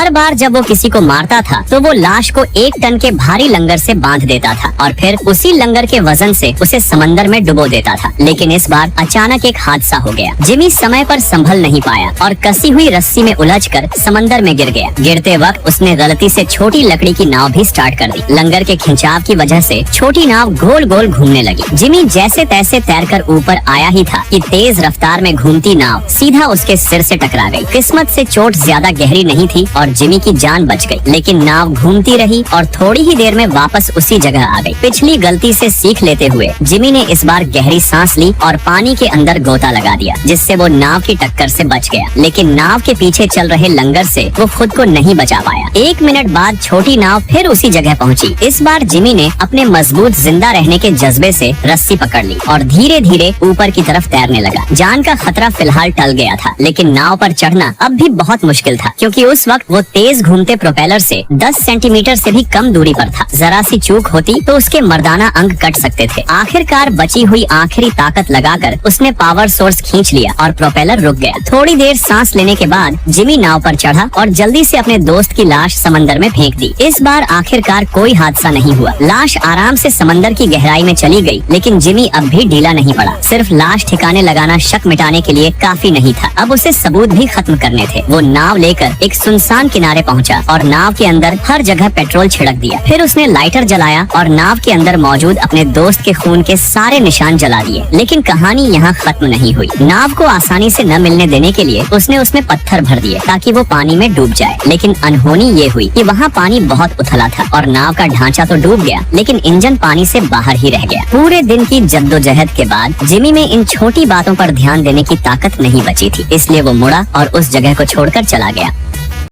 हर बार जब वो किसी को मारता था तो वो लाश को 1 टन के भारी लंगर से बांध देता था और फिर उसी लंगर के वजन से उसे समंदर में डुबो देता था। लेकिन इस बार अचानक एक हादसा हो गया। जिमी समय पर संभल नहीं पाया और कसी हुई रस्सी में उलझकर समंदर में गिर गया। गिरते वक्त उसने गलती से छोटी लकड़ी की नाव भी स्टार्ट कर दी। लंगर के खिंचाव की वजह से छोटी नाव गोल गोल घूमने लगी। जिमी जैसे तैसे तैरकर ऊपर आया ही था कि तेज रफ्तार में घूमती नाव सीधा उसके सिर से टकरा गई। किस्मत से चोट ज्यादा गहरी नहीं थी और जिमी की जान बच गई। लेकिन नाव घूमती रही और थोड़ी ही देर में वापस उसी जगह आ गई। पिछली गलती से सीख लेते हुए जिमी ने इस बार गहरी सांस ली और पानी के अंदर गोता लगा दिया, जिससे वो नाव की टक्कर से बच गया। लेकिन नाव के पीछे चल रहे लंगर से वो खुद को नहीं बचा पाया। 1 मिनट बाद छोटी नाव फिर उसी जगह पहुंची। इस बार जिमी ने अपने मजबूत जिंदा रहने के जज्बे से रस्सी पकड़ ली और धीरे धीरे ऊपर की तरफ तैरने लगा। जान का खतरा फिलहाल टल गया था, लेकिन नाव पर चढ़ना अब भी बहुत मुश्किल था, क्योंकि उस वक्त वो तेज घूमते प्रोपेलर से 10 सेंटीमीटर से भी कम दूरी पर था। जरा सी चूक होती तो उसके मर्दाना अंग कट सकते थे। आखिरकार बची हुई आखिरी ताकत लगाकर उसने पावर सोर्स खींच लिया और प्रोपेलर रुक गया। थोड़ी देर सांस लेने के बाद जिमी नाव पर चढ़ा और जल्दी से अपने दोस्त की लाश समंदर में फेंक दी। इस बार आखिरकार कोई हादसा नहीं हुआ। लाश आराम से समंदर की गहराई में चली गई, लेकिन जिमी अब भी ढीला नहीं पड़ा। सिर्फ लाश ठिकाने लगाना शक मिटाने के लिए काफी नहीं था, अब उसे सबूत भी खत्म करने थे। वो नाव लेकर एक सुनसान किनारे पहुंचा और नाव के अंदर हर जगह पेट्रोल छिड़क दिया। फिर उसने लाइटर जलाया और नाव के अंदर मौजूद अपने दोस्त के खून के सारे निशान जला दिए। लेकिन कहानी यहाँ खत्म नहीं हुई। नाव को आसानी से न मिलने देने के लिए उसने उसमें पत्थर भर दिए ताकि वो पानी में डूब जाए। लेकिन अनहोनी ये हुई कि वहाँ पानी बहुत उथला था और नाव का ढांचा तो डूब गया, लेकिन इंजन पानी से बाहर ही रह गया। पूरे दिन की जद्दोजहद के बाद जिमी में इन छोटी बातों पर ध्यान देने की ताकत नहीं बची थी, इसलिए वो मुड़ा और उस जगह को छोड़कर चला गया।